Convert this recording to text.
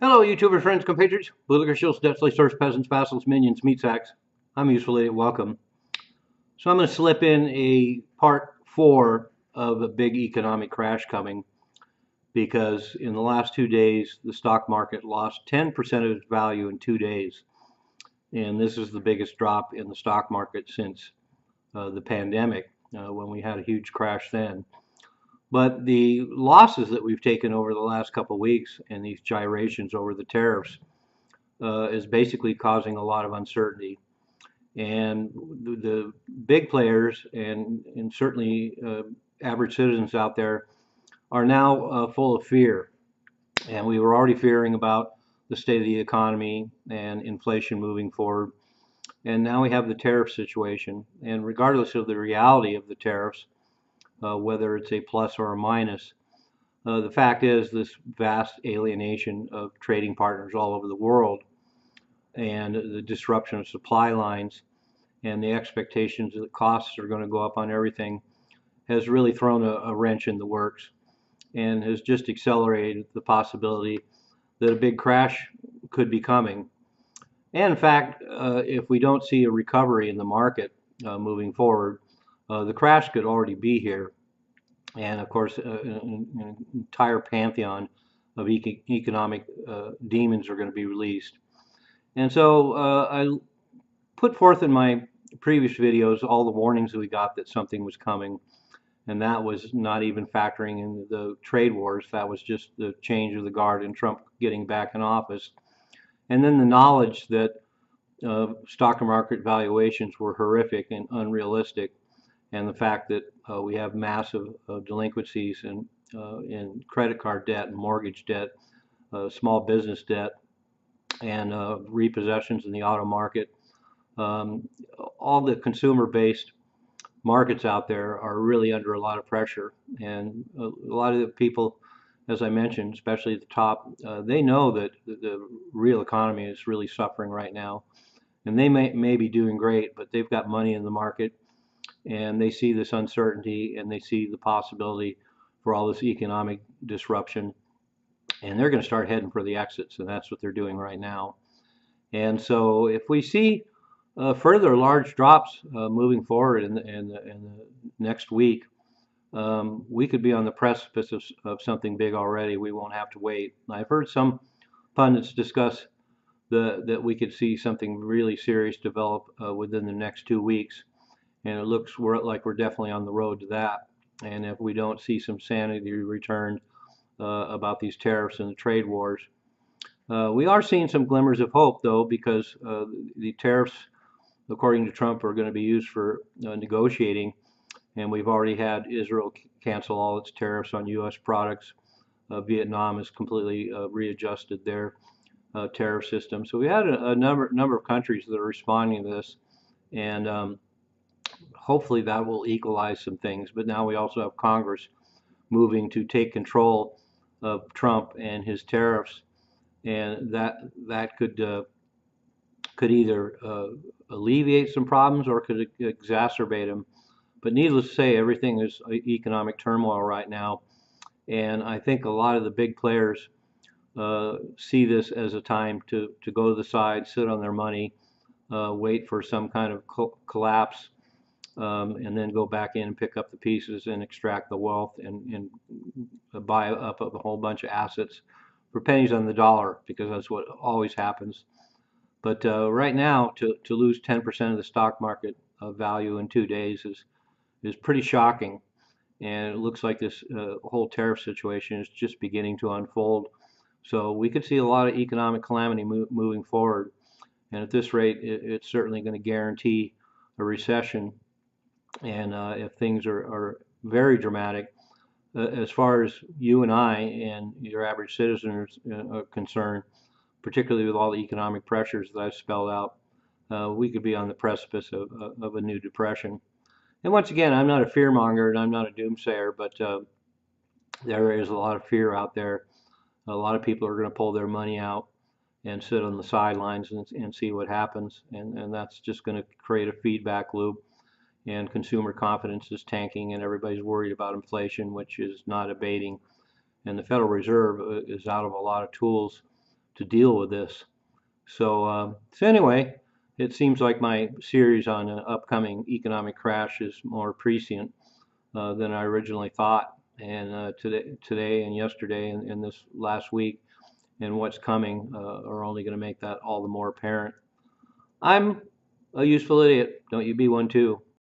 Hello, YouTuber friends, compatriots, bootlickers, shills, deathly source, peasants, vassals, minions, meat sacks. I'm Useful Idiot. Welcome. So I'm going to slip in a part 4 of a big economic crash coming because in the last 2 days, the stock market lost 10% of its value in 2 days. And this is the biggest drop in the stock market since the pandemic, when we had a huge crash then. But the losses that we've taken over the last couple of weeks and these gyrations over the tariffs is basically causing a lot of uncertainty. And the big players and certainly average citizens out there are now full of fear. And we were already fearing about the state of the economy and inflation moving forward. And now we have the tariff situation. And regardless of the reality of the tariffs, whether it's a plus or a minus, the fact is this vast alienation of trading partners all over the world and the disruption of supply lines and the expectations that costs are going to go up on everything has really thrown a wrench in the works and has just accelerated the possibility that a big crash could be coming. And in fact, if we don't see a recovery in the market moving forward, the crash could already be here. And of course, an entire pantheon of economic demons are going to be released. And so I put forth in my previous videos all the warnings that we got that something was coming. And that was not even factoring in the trade wars. That was just the change of the guard and Trump getting back in office. And then the knowledge that stock market valuations were horrific and unrealistic. And the fact that we have massive delinquencies in credit card debt and mortgage debt, small business debt, and repossessions in the auto market. All the consumer-based markets out there are really under a lot of pressure. And a lot of the people, as I mentioned, especially at the top, they know that the real economy is really suffering right now. And they may be doing great, but they've got money in the market and they see this uncertainty and they see the possibility for all this economic disruption, and they're going to start heading for the exits, and that's what they're doing right now. And so if we see further large drops moving forward in the next week, we could be on the precipice of something big already. We won't have to wait. I've heard some pundits discuss that we could see something really serious develop within the next 2 weeks. And it looks like we're definitely on the road to that. And if we don't see some sanity returned about these tariffs and the trade wars, we are seeing some glimmers of hope, though, because the tariffs, according to Trump, are going to be used for negotiating. And we've already had Israel cancel all its tariffs on U.S. products. Vietnam has completely readjusted their tariff system. So we had a number of countries that are responding to this. And hopefully that will equalize some things. But now we also have Congress moving to take control of Trump and his tariffs, and that could either alleviate some problems or could exacerbate them. But needless to say, everything is economic turmoil right now, and I think a lot of the big players see this as a time to go to the side, sit on their money, wait for some kind of collapse. And then go back in and pick up the pieces and extract the wealth and buy up a whole bunch of assets for pennies on the dollar, because that's what always happens. But right now, to lose 10% of the stock market value in 2 days is pretty shocking. And it looks like this whole tariff situation is just beginning to unfold. So we could see a lot of economic calamity moving forward. And at this rate, it's certainly going to guarantee a recession. And if things are very dramatic, as far as you and I and your average citizen are concerned, particularly with all the economic pressures that I've spelled out, we could be on the precipice of a new depression. And once again, I'm not a fearmonger and I'm not a doomsayer, but there is a lot of fear out there. A lot of people are going to pull their money out and sit on the sidelines and see what happens. And that's just going to create a feedback loop. And consumer confidence is tanking, and everybody's worried about inflation, which is not abating. And the Federal Reserve is out of a lot of tools to deal with this. So anyway, it seems like my series on an upcoming economic crash is more prescient than I originally thought. And today and yesterday and this last week and what's coming are only going to make that all the more apparent. I'm a useful idiot. Don't you be one too.